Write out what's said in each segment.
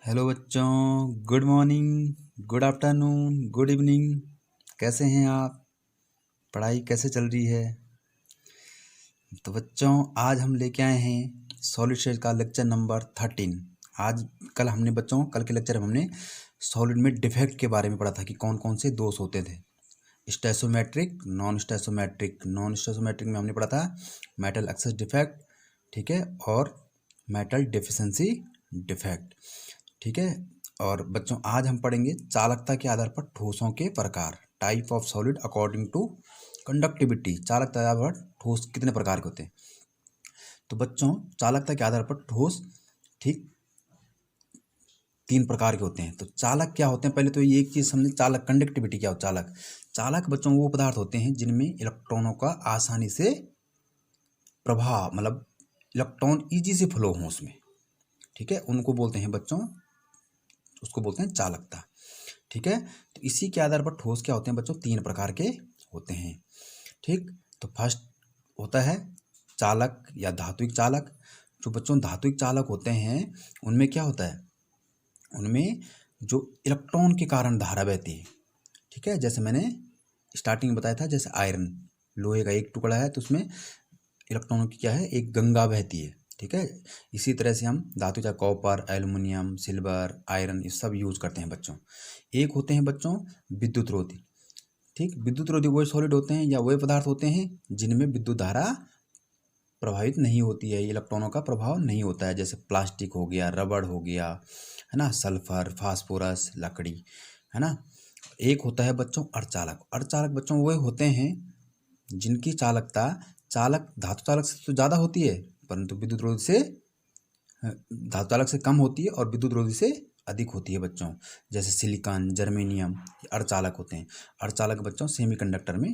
Hello बच्चों, good morning, good afternoon, good evening. कैसे हैं आप? पढ़ाई कैसे चल रही है? तो बच्चों, आज हम लेके आए हैं सॉलिड स्टेट का लेक्चर नंबर 13। कल के लेक्चर में हमने सॉलिड में डिफेक्ट के बारे में पढ़ा था कि कौन कौन से दोष होते थे। Stoichiometric, non stoichiometric. Non stoichiometric में हमने पढ़ा था मेटल एक्सेस डिफेक्ट, ठीक है, और मेटल डेफिशिएंसी डिफेक्ट, ठीक है। और बच्चों, आज हम पढ़ेंगे चालकता के आधार पर ठोसों के प्रकार, type of solid according to conductivity. चालकता के आधार पर ठोस कितने प्रकार के होते हैं? तो बच्चों, चालकता के आधार पर ठोस ठीक 3 प्रकार के होते हैं। तो चालक क्या होते हैं? पहले तो ये एक चीज़ समझे, चालक कंडक्टिविटी क्या हो। चालक चालक बच्चों वो पदार्थ होते हैं जिनमें इलेक्ट्रॉनों का आसानी से प्रवाह, मतलब इलेक्ट्रॉन ईजी से फ्लो हो उसमें, ठीक है, उनको बोलते हैं बच्चों, उसको बोलते हैं चालकता, ठीक है। तो इसी के आधार पर ठोस क्या होते हैं बच्चों? 3 प्रकार के होते हैं, ठीक। तो फर्स्ट होता है चालक या धात्विक चालक। जो बच्चों धात्विक चालक होते हैं उनमें क्या होता है? उनमें जो इलेक्ट्रॉन के कारण धारा बहती है, ठीक है। जैसे मैंने स्टार्टिंग में बताया था, जैसे आयरन, लोहे का एक टुकड़ा है तो उसमें इलेक्ट्रॉनों की क्या है, एक गंगा बहती है, ठीक है। इसी तरह से हम धातु चाहे कॉपर, एल्युमिनियम, सिल्वर, आयरन, ये सब यूज करते हैं बच्चों। एक होते हैं बच्चों विद्युत रोधी, ठीक। विद्युत रोधी वही सॉलिड होते हैं या वही पदार्थ होते हैं जिनमें विद्युत धारा प्रभावित नहीं होती है, इलेक्ट्रॉनों का प्रभाव नहीं होता है। जैसे प्लास्टिक हो गया, रबड़ हो गया, है ना, सल्फर, फास्फोरस, लकड़ी, है ना। एक होता है बच्चों अर्धचालक। अर्धचालक बच्चों वो होते हैं जिनकी चालकता चालक धातु चालक से तो ज़्यादा होती है, परंतु विद्युत रोधी से धातु चालक से कम होती है और विद्युत रोधी से अधिक होती है बच्चों। जैसे सिलिकॉन, जर्मेनियम, ये अर्धचालक होते हैं। अर्धचालक बच्चों सेमीकंडक्टर में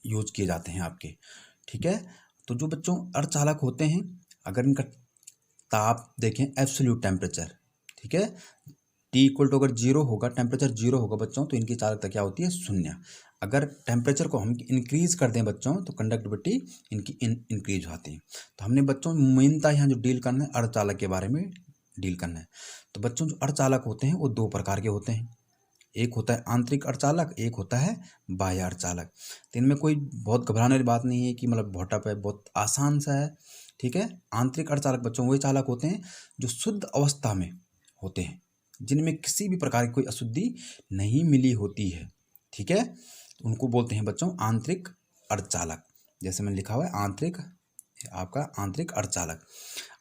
यूज किए जाते हैं आपके, ठीक है। तो जो बच्चों अर्धचालक होते हैं, अगर इनका ताप देखें, एब्सोल्यूट टेम्परेचर, ठीक है, टी इक्वल टू अगर जीरो होगा, टेम्परेचर जीरो होगा बच्चों, तो इनकी चालकता क्या होती है? शून्य। अगर टेम्परेचर को हम इंक्रीज कर दें बच्चों तो कंडक्टिविटी इनकी इंक्रीज होती है। तो हमने बच्चों मेनता यहाँ जो डील करना है अर्धचालक के बारे में डील करना है। तो बच्चों जो अर्धचालक होते हैं वो 2 प्रकार के होते हैं। एक होता है आंतरिक अर्धचालक, एक होता है बाह्य अर्धचालक। तो इनमें कोई बहुत घबराने वाली बात नहीं है कि मतलब बहुत टफ है, बहुत आसान सा है, ठीक है। आंतरिक अर्धचालक बच्चों वही चालक होते हैं जो शुद्ध अवस्था में होते हैं, जिनमें किसी भी प्रकार की कोई अशुद्धि नहीं मिली होती है, ठीक है। उनको बोलते हैं बच्चों आंतरिक अर्धचालक। जैसे मैंने लिखा हुआ है आंतरिक, आपका आंतरिक अर्धचालक।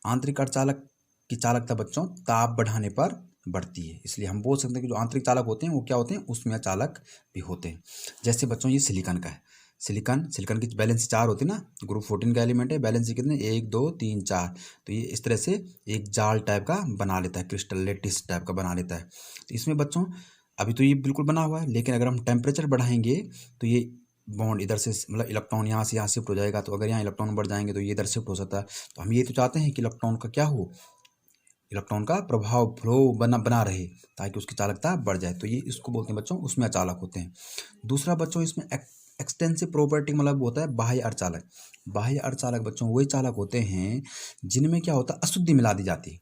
आंतरिक अर्धचालक की चालकता बच्चों ताप बढ़ाने पर बढ़ती है, इसलिए हम बोल सकते हैं कि जो आंतरिक चालक होते हैं वो क्या होते हैं? उसमें चालक भी होते हैं। जैसे बच्चों ये सिलिकॉन का है। सिलिकॉन की वैलेंसी 4 होती है ना, ग्रुप 14 का एलिमेंट है, वैलेंसी कितने? 1 2 3 4। तो ये इस तरह से एक जाल टाइप का बना लेता है, क्रिस्टल लेटिस टाइप का बना लेता है। तो इसमें बच्चों अभी तो ये बिल्कुल बना हुआ है, लेकिन अगर हम टेम्परेचर बढ़ाएंगे तो ये बॉन्ड इधर से, मतलब इलेक्ट्रॉन यहाँ से यहाँ शिफ्ट हो जाएगा। तो अगर यहाँ इलेक्ट्रॉन बढ़ जाएंगे तो ये इधर शिफ्ट हो सकता है। तो हम ये तो चाहते हैं कि इलेक्ट्रॉन का क्या हो, इलेक्ट्रॉन का प्रभाव फ्लो बना रहे, ताकि उसकी चालकता बढ़ जाए। तो ये इसको बोलते हैं बच्चों उसमें अचालक होते हैं। दूसरा बच्चों इसमें एक्सटेंसिव प्रॉपर्टी मतलब होता है बाह्य अर्धचालक। बाह्य अर्धचालक बच्चों वही चालक होते हैं जिनमें क्या होता है? अशुद्धि मिला दी जाती है,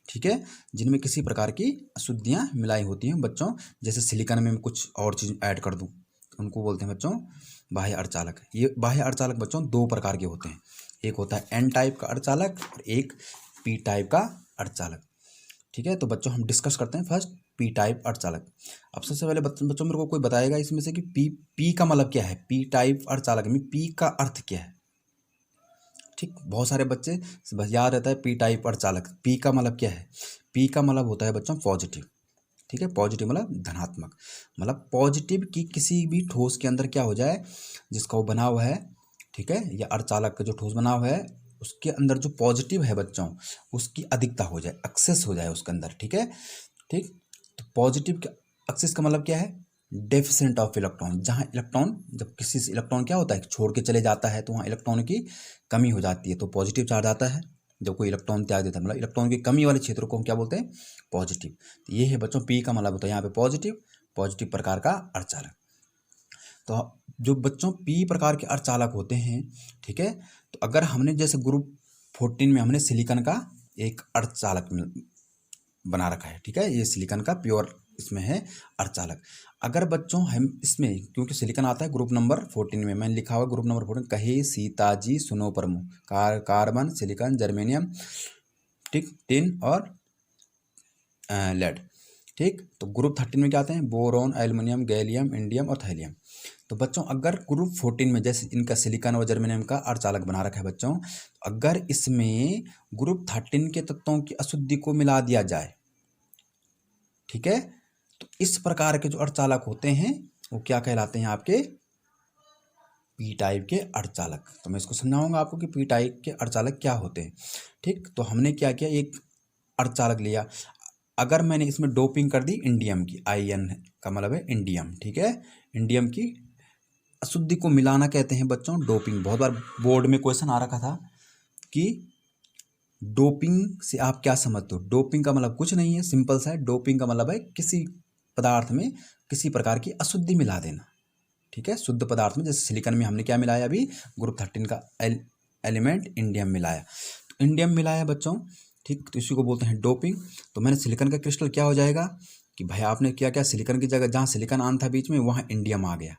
ठीक है, जिनमें किसी प्रकार की अशुद्धियाँ मिलाई होती हैं बच्चों। जैसे सिलिकॉन में मैं कुछ और चीज़ ऐड कर दूँ, उनको बोलते हैं बच्चों बाह्य अर्धचालक। ये बाह्य अर्धचालक बच्चों 2 प्रकार के होते हैं। एक होता है एन टाइप का अर्धचालक और एक पी टाइप का अर्धचालक, ठीक है। तो बच्चों हम डिस्कस करते हैं फर्स्ट पी टाइप अर्धचालक। अब सबसे पहले बच्चों मेरे को कोई बताएगा इसमें से कि पी का मतलब क्या है? पी टाइप अर्धचालक में पी का अर्थ क्या है? ठीक, बहुत सारे बच्चे बस याद रहता है पी टाइप अर्धचालक। पी का मतलब क्या है? पी का मतलब होता है बच्चों पॉजिटिव, ठीक है। पॉजिटिव मतलब धनात्मक, मतलब पॉजिटिव की किसी भी ठोस के अंदर क्या हो जाए, जिसका वो बना हुआ है, ठीक है, या अर्धचालक का जो ठोस बना हुआ है उसके अंदर जो पॉजिटिव है बच्चों उसकी अधिकता हो जाए, एक्सेस हो जाए उसके अंदर, ठीक है, ठीक। तो पॉजिटिव का एक्सेस का मतलब क्या है? Deficient of electron. जहाँ इलेक्ट्रॉन, जब किसी से इलेक्ट्रॉन क्या होता है छोड़ के चले जाता है तो वहाँ इलेक्ट्रॉन की कमी हो जाती है, तो पॉजिटिव चार्ज आता है। जब कोई इलेक्ट्रॉन त्याग देता है, मतलब इलेक्ट्रॉन की कमी वाले क्षेत्र को हम क्या बोलते हैं? पॉजिटिव। तो ये है बच्चों पी का मतलब होता है यहाँ पे पॉजिटिव, पॉजिटिव प्रकार का अर्धचालक। तो जो बच्चों पी प्रकार के अर्धचालक होते हैं, ठीक है, तो अगर हमने जैसे ग्रुप 14 में हमने सिलिकॉन का एक अर्धचालक बना रखा है। ठीक है, ये सिलिकॉन का प्योर इसमें है अर्धचालक। अगर बच्चों हम इसमें, क्योंकि सिलिकॉन आता है ग्रुप नंबर 14 में, मैंने लिखा हुआ ग्रुप नंबर 14, कहे सीताजी सुनो प्रमु, कार्बन, सिलिकॉन, जर्मेनियम, ठीक, टिन और लेड। ठीक, तो ग्रुप 13 में क्या आते हैं? बोरोन, एल्युमिनियम, गैलियम, इंडियम और थैलियम। तो बच्चों अगर ग्रुप 14 में जैसे इनका सिलिकॉन और जर्मेनियम का अर्धचालक बना रखा है बच्चों, अगर इसमें ग्रुप 13 के तत्वों की अशुद्धि को मिला दिया जाए, ठीक है, तो इस प्रकार के जो अर्धचालक होते हैं वो क्या कहलाते हैं? आपके पी टाइप के अर्धचालक। तो मैं इसको समझाऊंगा आपको कि पी टाइप के अर्धचालक क्या होते हैं। ठीक, तो हमने क्या किया, एक अर्धचालक लिया, अगर मैंने इसमें डोपिंग कर दी इंडियम की, IN का मतलब है इंडियम, ठीक है, इंडियम की अशुद्धि को मिलाना कहते हैं बच्चों डोपिंग। बहुत बार बोर्ड में क्वेश्चन आ रखा था कि डोपिंग से आप क्या समझते हो? डोपिंग का मतलब कुछ नहीं है, सिंपल सा है। डोपिंग का मतलब है किसी पदार्थ में किसी प्रकार की अशुद्धि मिला देना। ठीक है, शुद्ध पदार्थ में, जैसे सिलिकॉन में हमने क्या मिलाया अभी, ग्रुप 13 का एलिमेंट इंडियम मिलाया, तो इंडियम मिलाया बच्चों। ठीक, तो इसी को बोलते हैं डोपिंग। तो मैंने सिलिकॉन का क्रिस्टल क्या हो जाएगा कि भाई आपने क्या क्या, सिलिकॉन की जगह जहाँ सिलिकॉन आन था बीच में, वहाँ इंडियम आ गया।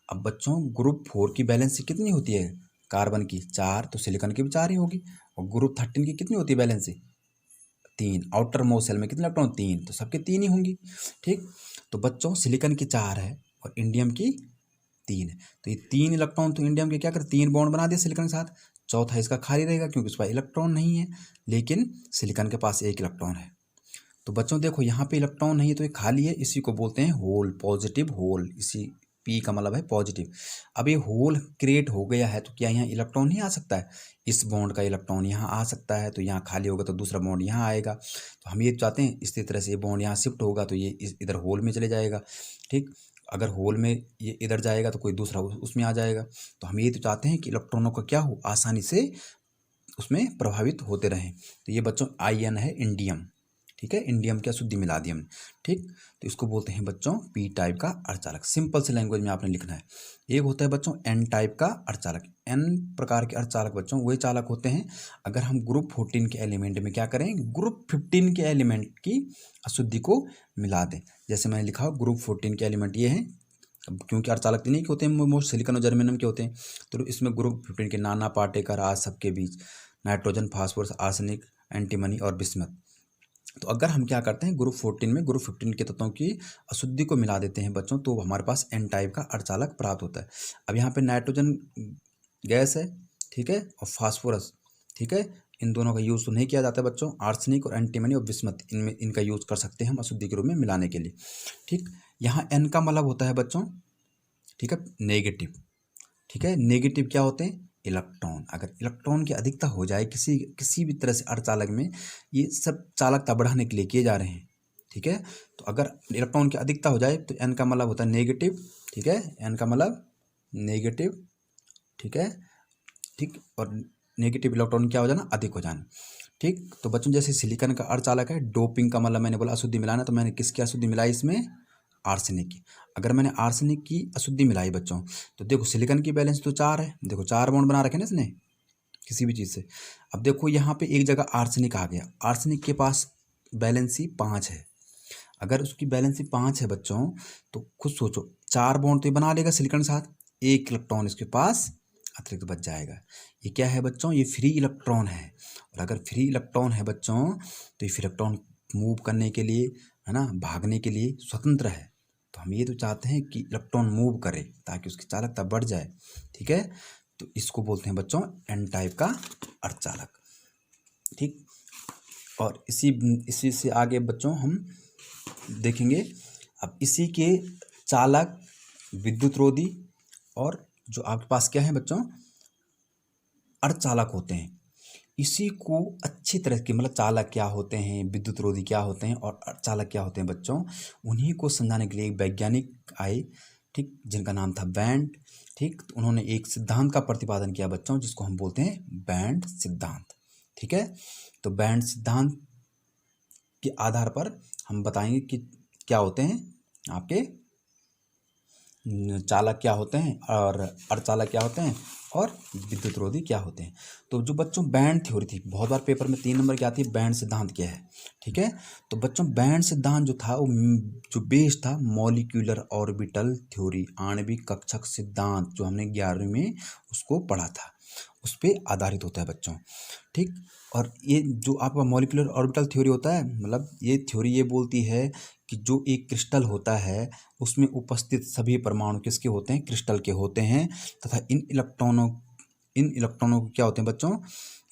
अब बच्चों ग्रुप 4 की बैलेंसी कितनी होती है? कार्बन की 4, तो सिलिकॉन की भी 4 ही होगी। और ग्रुप 13 की कितनी होती है बैलेंसी? 3। आउटर मोस्ट सेल में कितने इलेक्ट्रॉन? 3, तो सबके 3 ही होंगी। ठीक, तो बच्चों सिलिकॉन की 4 है और इंडियम की 3 है, तो ये 3 इलेक्ट्रॉन तो इंडियम के क्या करते, 3 बॉन्ड बना दिए सिलिकॉन के साथ, चौथा इसका खाली रहेगा क्योंकि उस पर इलेक्ट्रॉन नहीं है, लेकिन सिलिकॉन के पास 1 इलेक्ट्रॉन है। तो बच्चों देखो यहाँ पे इलेक्ट्रॉन नहीं है तो ये खाली है, इसी को बोलते हैं होल, पॉजिटिव होल। इसी पी का मतलब है पॉजिटिव। अब ये होल क्रिएट हो गया है तो क्या यहाँ इलेक्ट्रॉन नहीं आ सकता है? इस बॉन्ड का इलेक्ट्रॉन यहाँ आ सकता है, तो यहाँ खाली होगा तो दूसरा बॉन्ड यहाँ आएगा। तो हम ये चाहते हैं इसी तरह से ये बॉन्ड यहाँ शिफ्ट होगा तो ये इधर होल में चले जाएगा। ठीक, अगर होल में ये इधर जाएगा तो कोई दूसरा उसमें आ जाएगा। तो हम ये तो चाहते हैं कि इलेक्ट्रॉनों का क्या हो, आसानी से उसमें प्रभावित होते रहें। तो ये बच्चों IN है इंडियम। ठीक है, इंडियम की अशुद्धि मिला दी हमने। ठीक, तो इसको बोलते हैं बच्चों पी टाइप का अर्धचालक। सिंपल से लैंग्वेज में आपने लिखना है। एक होता है बच्चों N टाइप का अर्धचालक। N प्रकार के अर्धचालक बच्चों वही चालक होते हैं अगर हम ग्रुप 14 के एलिमेंट में क्या करें, ग्रुप 15 के एलिमेंट की अशुद्धि को मिला दें। जैसे मैंने लिखा हो ग्रुप 14 के एलिमेंट ये हैं, क्योंकि अर्धचालक नहीं के होते हैं, मोस्ट सिलिकॉन और जर्मेनियम के होते हैं, तो इसमें ग्रुप 15 के नाना, पाटेकर, आज सबके बीच, नाइट्रोजन, फास्फोरस, आर्सेनिक, एंटीमनी और बिस्मथ। तो अगर हम क्या करते हैं ग्रुप 14 में ग्रुप 15 के तत्वों की अशुद्धि को मिला देते हैं बच्चों, तो हमारे पास N टाइप का अर्धचालक प्राप्त होता है। अब यहाँ पे नाइट्रोजन गैस है, ठीक है, और फास्फोरस, ठीक है, इन दोनों का यूज़ तो नहीं किया जाता है बच्चों। आर्सेनिक और एंटीमनी और बिस्मथ, इनमें इनका यूज़ कर सकते हैं हम अशुद्धि के रूप में मिलाने के लिए। ठीक, यहाँ N का मतलब होता है बच्चों, ठीक है, नेगेटिव। ठीक है, नेगेटिव क्या होते हैं? इलेक्ट्रॉन। अगर इलेक्ट्रॉन की अधिकता हो जाए किसी भी तरह से अर्धचालक में, ये सब चालकता बढ़ाने के लिए किए जा रहे हैं। ठीक है, तो अगर इलेक्ट्रॉन की अधिकता हो जाए तो N का मतलब होता है नेगेटिव। ठीक है, N का मतलब नेगेटिव। ठीक है, ठीक, और नेगेटिव इलेक्ट्रॉन क्या हो जाना? अधिक हो जाना। ठीक, तो बच्चों जैसे सिलिकॉन का अर्धचालक है, डोपिंग का मतलब मैंने बोला अशुद्धि मिलाना, तो मैंने किसकी अशुद्धि मिलाई इसमें? आर्सेनिक की। अगर मैंने आर्सेनिक की अशुद्धि मिलाई बच्चों, तो देखो सिलिकॉन की बैलेंस तो 4 है, देखो 4 बॉन्ड बना रखे ना इसने किसी भी चीज़ से। अब देखो यहाँ पे एक जगह आर्सेनिक आ गया, आर्सेनिक के पास बैलेंसी 5 है। अगर उसकी बैलेंसी 5 है बच्चों, तो खुद सोचो 4 बॉन्ड तो ये बना लेगा सिलिकॉन के साथ, 1 इलेक्ट्रॉन इसके पास अतिरिक्त बच जाएगा। ये क्या है बच्चों? ये फ्री इलेक्ट्रॉन है। और अगर फ्री इलेक्ट्रॉन है बच्चों, तो ये फ्री इलेक्ट्रॉन मूव करने के लिए, है ना, भागने के लिए स्वतंत्र है। तो हम ये तो चाहते हैं कि इलेक्ट्रॉन मूव करे ताकि उसकी चालकता बढ़ जाए। ठीक है, तो इसको बोलते हैं बच्चों N टाइप का अर्धचालक। ठीक, और इसी से आगे बच्चों हम देखेंगे। अब इसी के चालक, विद्युत रोधी और जो आपके पास क्या है बच्चों, अर्धचालक होते हैं। इसी को अच्छी तरह के, मतलब चालक क्या होते हैं, विद्युत रोधी क्या होते हैं और अर्धचालक क्या होते हैं बच्चों, उन्हीं को समझाने के लिए एक वैज्ञानिक आए, ठीक, जिनका नाम था बैंड। ठीक, तो उन्होंने एक सिद्धांत का प्रतिपादन किया बच्चों, जिसको हम बोलते हैं बैंड सिद्धांत। ठीक है, तो बैंड सिद्धांत के आधार पर हम बताएंगे कि क्या होते हैं आपके चालक क्या होते हैं और अर्धचालक क्या होते हैं और विद्युत रोधी क्या होते हैं। तो जो बच्चों बैंड थ्योरी थी, बहुत बार पेपर में 3 नंबर की आती है बैंड सिद्धांत क्या है, ठीक है। तो बच्चों बैंड सिद्धांत जो था वो जो बेस था मॉलिक्यूलर ऑर्बिटल थ्योरी, आणविक कक्षक सिद्धांत, जो हमने 11वीं में उसको पढ़ा था, उस पर आधारित होता है बच्चों, ठीक। और ये जो आपका मॉलिक्यूलर ऑर्बिटल थ्योरी होता है, मतलब ये थ्योरी ये बोलती है कि जो एक क्रिस्टल होता है उसमें उपस्थित सभी परमाणु किसके होते हैं, क्रिस्टल के होते हैं, तथा इन इलेक्ट्रॉनों को क्या होते हैं बच्चों,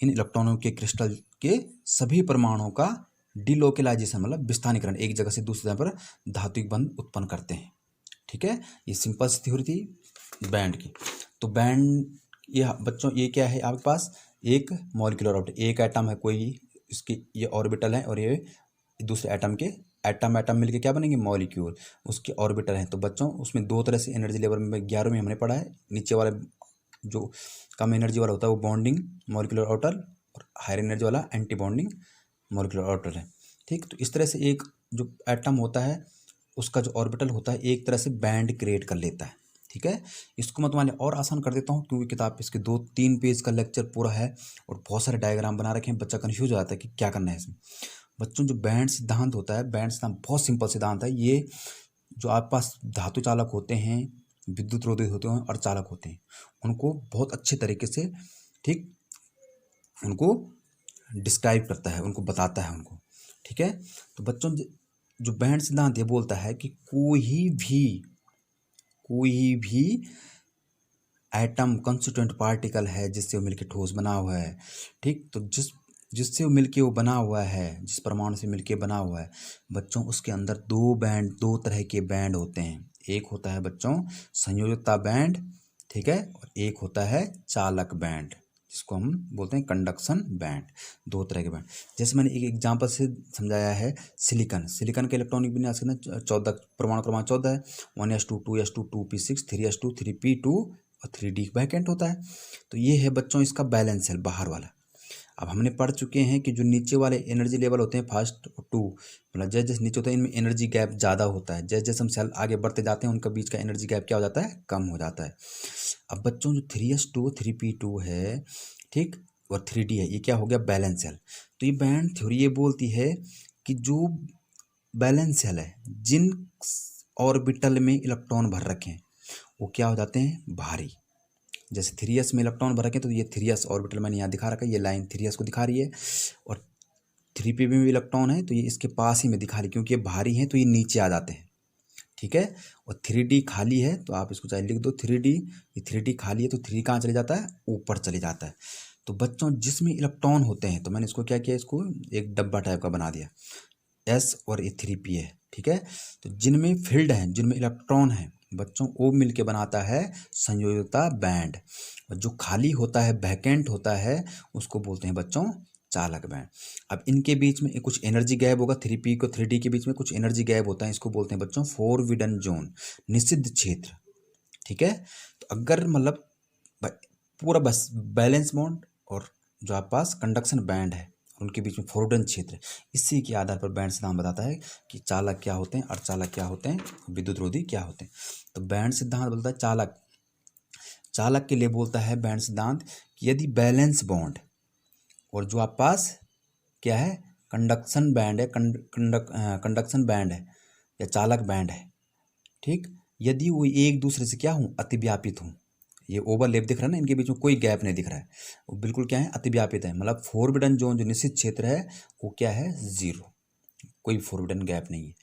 इन इलेक्ट्रॉनों के क्रिस्टल के सभी परमाणुओं का डिलोकेलाइजेशन मतलब विस्थानीकरण, एक जगह से दूसरी जगह पर धात्विक बंध उत्पन्न करते हैं, ठीक है। ये सिंपल सी थ्योरी थी बैंड की। तो बैंड ये बच्चों ये क्या है आपके पास, एक मॉलिक्यूलर ऑर्बिटल, एक एटम है कोई, इसकी ये ऑर्बिटल है और ये दूसरे एटम के एटम मिलके क्या बनेंगे, मॉलिक्यूल, उसके ऑर्बिटल हैं। तो बच्चों उसमें दो तरह से एनर्जी लेवल में 11वीं में हमने पढ़ा है, नीचे वाला जो कम एनर्जी वाला होता है वो बॉन्डिंग मॉलिक्यूलर ऑर्बिटल, और हायर एनर्जी वाला एंटी बॉन्डिंग मॉलिक्यूलर ऑर्बिटल है, ठीक। तो इस तरह से एक जो एटम होता है उसका जो ऑर्बिटल होता है एक तरह से बैंड क्रिएट कर लेता है, ठीक है। इसको मैं तुम्हारे और आसान कर देता हूँ क्योंकि किताब पे इसके 2-3 पेज का लेक्चर पूरा है और बहुत सारे डायग्राम बना रखे हैं, बच्चा कन्फ्यूज हो जाता है कि क्या करना है इसमें। बच्चों जो बैंड सिद्धांत होता है, बैंड सिद्धांत बहुत सिंपल सिद्धांत है। ये जो आपके पास धातु चालक होते हैं, विद्युत रोधी होते हैं और चालक होते हैं, उनको बहुत अच्छे तरीके से, ठीक, उनको डिस्क्राइब करता है, उनको बताता है उनको, ठीक है। तो बच्चों जो बैंड सिद्धांत ये बोलता है कि कोई भी एटम कंस्टिट्यूएंट पार्टिकल है जिससे वो मिलकर ठोस बना हुआ है, ठीक। तो जिससे वो मिलके वो बना हुआ है, जिस परमाणु से मिलके बना हुआ है बच्चों, उसके अंदर दो तरह के बैंड होते हैं। एक होता है बच्चों संयोजकता बैंड, ठीक है, और एक होता है चालक बैंड जिसको हम बोलते हैं कंडक्शन बैंड। दो तरह के बैंड, जैसे मैंने एक एग्जांपल से समझाया है, सिलिकॉन के इलेक्ट्रॉनिक विन्यास कितना 14, परमाणु क्रमांक 14 है, 1s2 2s2 2p6 3s2 3p2 और 3d वैकेंट होता है। तो ये है बच्चों इसका बैलेंस सेल बाहर वाला। अब हमने पढ़ चुके हैं कि जो नीचे वाले एनर्जी लेवल होते हैं फर्स्ट और 2, मतलब जैसे जैसे नीचे होता है इनमें एनर्जी गैप ज़्यादा होता है, जैसे जैसे हम सेल आगे बढ़ते जाते हैं उनका बीच का एनर्जी गैप क्या हो जाता है, कम हो जाता है। अब बच्चों जो 3s2 3p2 है, ठीक, और 3d है, ये क्या हो गया, बैलेंस सेल। तो ये बैंड थ्योरी ये बोलती है कि जो बैलेंस सेल है, जिन ऑर्बिटल में इलेक्ट्रॉन भर रखे हैं वो क्या हो जाते हैं, भारी। जैसे 3s में इलेक्ट्रॉन भर रखे हैं तो ये 3s ऑर्बिटल मैंने यहाँ दिखा रखा है, ये लाइन 3s को दिखा रही है, और 3p में भी इलेक्ट्रॉन है तो ये इसके पास ही में दिखा रही है, क्योंकि ये भारी हैं तो ये नीचे आ जाते हैं, ठीक है। और 3d खाली है तो आप इसको चाहे लिख दो 3d, ये 3d खाली है तो 3 कहाँ चले जाता है, ऊपर चले जाता है। तो बच्चों जिसमें इलेक्ट्रॉन होते हैं, तो मैंने इसको क्या किया, इसको एक डब्बा टाइप का बना दिया, s और ये 3p है, ठीक है। तो जिनमें फील्ड है, जिनमें इलेक्ट्रॉन है बच्चों, वो मिलके बनाता है संयोजकता बैंड, और जो खाली होता है, वैकेंट होता है, उसको बोलते हैं बच्चों चालक बैंड। अब इनके बीच में कुछ एनर्जी गैप होगा, 3p को 3d के बीच में कुछ एनर्जी गैप होता है, इसको बोलते हैं बच्चों फोरबिडन जोन, निषिद्ध क्षेत्र, ठीक है। तो अगर मतलब पूरा बस बैलेंस बॉन्ड और जो आपके पास कंडक्शन बैंड है उनके बीच में फोरबिडन क्षेत्र, इसी के आधार पर बैंड सिद्धांत बताता है कि चालक क्या होते हैं, अर्धचालक क्या होते हैं, विद्युत रोधी क्या होते हैं। तो बैंड सिद्धांत बोलता है चालक के लिए बोलता है बैंड सिद्धांत कि यदि बैलेंस बॉन्ड और जो आप पास क्या है, कंडक्शन बैंड है, कंडक्शन बैंड है या चालक बैंड है, ठीक, यदि वो एक दूसरे से क्या हूँ, अतिव्यापित हूँ, ये ओवरलैप दिख रहा है ना, इनके बीच में कोई गैप नहीं दिख रहा है, वो बिल्कुल क्या है, अतिव्यापित है, मतलब फोरबिडन जोन जो निश्चित क्षेत्र है वो क्या है, 0, कोई फोरबिडन गैप नहीं है।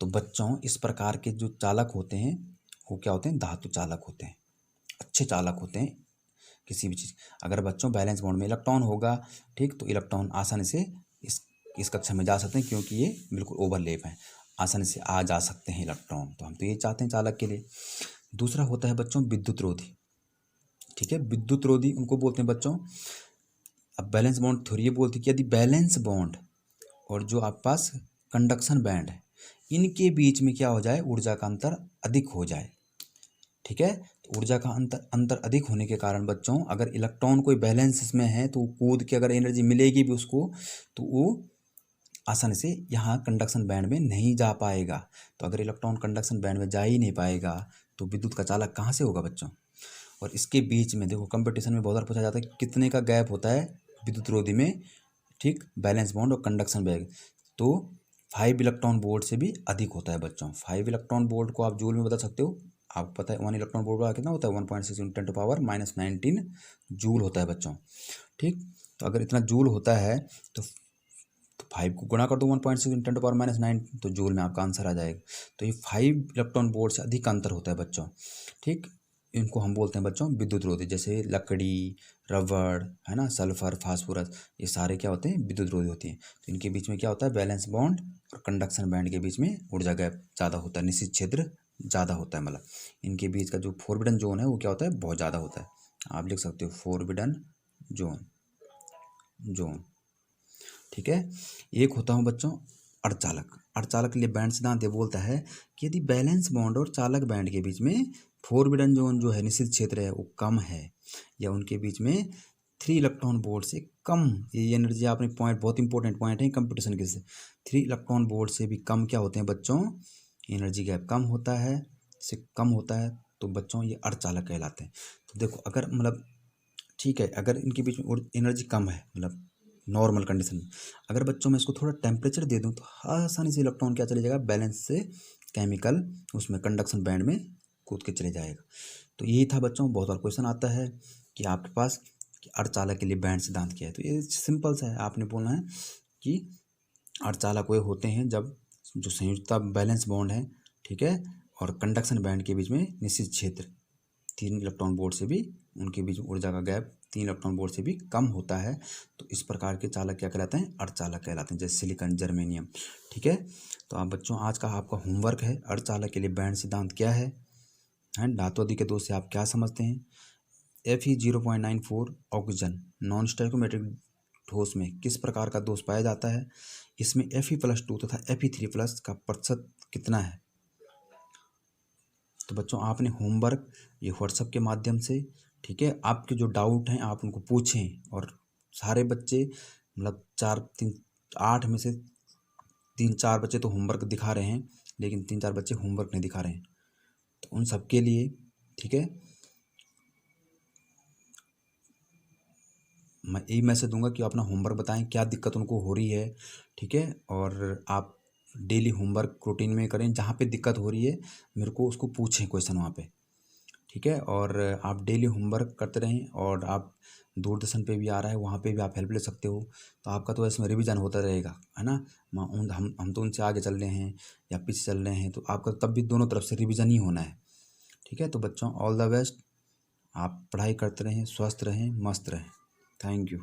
तो बच्चों इस प्रकार के जो चालक होते हैं वो क्या होते हैं, धातु चालक होते हैं, अच्छे चालक होते हैं किसी भी चीज़। अगर बच्चों बैलेंस बॉन्ड में इलेक्ट्रॉन होगा, ठीक, तो इलेक्ट्रॉन आसानी से इस कक्षा में जा सकते हैं क्योंकि ये बिल्कुल ओवरलैप है, आसानी से आ जा सकते हैं इलेक्ट्रॉन। तो हम तो ये चाहते हैं चालक के लिए। दूसरा होता है बच्चों विद्युत रोधी, ठीक है, विद्युत रोधी उनको बोलते हैं बच्चों। अब बैलेंस बॉन्ड थ्योरी ये बोलती है कि यदि बैलेंस बॉन्ड और जो आपके पास कंडक्शन बैंड है इनके बीच में क्या हो जाए, ऊर्जा का अंतर अधिक हो जाए, ठीक है। तो ऊर्जा का अंतर अधिक होने के कारण बच्चों अगर इलेक्ट्रॉन कोई बैलेंस में है तो कूद के अगर एनर्जी मिलेगी भी उसको तो वो आसानी से यहाँ कंडक्शन बैंड में नहीं जा पाएगा। तो अगर इलेक्ट्रॉन कंडक्शन बैंड में जा ही नहीं पाएगा तो विद्युत का चालक कहाँ से होगा बच्चों। और इसके बीच में देखो कंपटीशन में बहुत बार पूछा जाता है कितने का गैप होता है विद्युत रोधी में, ठीक, बैलेंस बॉन्ड और कंडक्शन बैग। तो 5 इलेक्ट्रॉन वोल्ट से भी अधिक होता है बच्चों। 5 इलेक्ट्रॉन वोल्ट को आप जूल में बता सकते हो, आपको पता है 1 इलेक्ट्रॉन वोल्ट का कितना होता है 1.6 × 10⁻⁻19 जूल होता है बच्चों, ठीक। तो अगर इतना जूल होता है तो 5 को गुणा कर दो 1.6 × 10⁻⁹ तो जूल में आपका आंसर आ जाएगा। तो ये 5 इलेक्ट्रॉन वोल्ट से अधिक अंतर होता है बच्चों, ठीक। इनको हम बोलते हैं बच्चों विद्युत रोधी। जैसे लकड़ी, रबड़, है ना, सल्फर, फास्फोरस, ये सारे क्या होते हैं विद्युत रोधी होती हैं। तो इनके बीच में क्या होता है बैलेंस बॉन्ड और कंडक्शन बैंड के बीच में ऊर्जा गैप ज़्यादा होता है, निश्चित क्षेत्र ज़्यादा होता है। मतलब इनके बीच का जो फोरबिडन जोन है वो क्या होता है बहुत ज़्यादा होता है। आप लिख सकते हो फोरबिडन जोन, ठीक है। एक होता हूँ बच्चों अर्धचालक। अर्धचालक के लिए बैंड सिद्धांत ये बोलता है कि यदि बैलेंस बॉन्ड और चालक बैंड के बीच में फोरबिडन जोन जो है निश्चित क्षेत्र है वो कम है, या उनके बीच में 3 इलेक्ट्रॉन वोल्ट से कम, ये एनर्जी आपने पॉइंट बहुत इंपॉर्टेंट पॉइंट है कंपटीशन के से, 3 इलेक्ट्रॉन वोल्ट से भी कम क्या होते हैं बच्चों, एनर्जी गैप कम होता है, से कम होता है, तो बच्चों ये अर्धचालक कहलाते हैं। तो देखो अगर मतलब ठीक है, अगर इनके बीच में एनर्जी कम है मतलब नॉर्मल कंडीशन में, अगर बच्चों में इसको थोड़ा टेम्परेचर दे दूँ तो आसानी से इलेक्ट्रॉन क्या चले जाएगा बैलेंस से केमिकल उसमें कंडक्शन बैंड में कूद के चले जाएगा। तो यही था बच्चों। बहुत बार क्वेश्चन आता है कि आपके पास कि अर्धचालक के लिए बैंड सिद्धांत क्या है। तो ये सिंपल सा है, आपने बोलना है कि अर्धचालक वे होते हैं जब जो संयुक्ता बैलेंस बॉन्ड है, ठीक है, और कंडक्शन बैंड के बीच में निश्चित क्षेत्र 3 इलेक्ट्रॉन वोल्ट से भी उनके बीच में ऊर्जा का गैप 3 इलेक्ट्रॉन वोल्ट से भी कम होता है। तो इस प्रकार के चालक क्या कहलाते हैं अर्धचालक कहलाते हैं, जैसे सिलिकॉन, जर्मेनियम, ठीक है। तो आप बच्चों आज का आपका होमवर्क है अर्धचालक के लिए बैंड सिद्धांत क्या है, धातु आदि के दोष से आप क्या समझते हैं। Fe0.94 ऑक्सीजन नॉन स्टोइकोमेट्रिक ठोस में किस प्रकार का दोष पाया जाता है, इसमें Fe+2 तथा Fe3+ का प्रतिशत कितना है। तो बच्चों आपने होमवर्क ये व्हाट्सएप के माध्यम से, ठीक है, आपके जो डाउट हैं आप उनको पूछें। और सारे बच्चे मतलब 8 में से 3-4 बच्चे तो होमवर्क दिखा रहे हैं, लेकिन 3-4 बच्चे होमवर्क नहीं दिखा रहे हैं। तो उन सबके लिए, ठीक है, मैं यही मैसेज दूंगा कि अपना होमवर्क बताएं क्या दिक्कत उनको हो रही है, ठीक है। और आप डेली होमवर्क रूटीन में करें, जहाँ पे दिक्कत हो रही है मेरे को उसको पूछें क्वेश्चन वहाँ पे, ठीक है। और आप डेली होमवर्क करते रहें। और आप दूरदर्शन पे भी आ रहा है, वहाँ पे भी आप हेल्प ले सकते हो। तो आपका तो इसमें रिवीजन होता रहेगा, है ना। हम तो उनसे आगे चल रहे हैं या पीछे चल रहे हैं, तो आपका तब भी दोनों तरफ से रिवीजन ही होना है, ठीक है। तो बच्चों ऑल द बेस्ट, आप पढ़ाई करते रहें, स्वस्थ रहें, मस्त रहें। Thank you.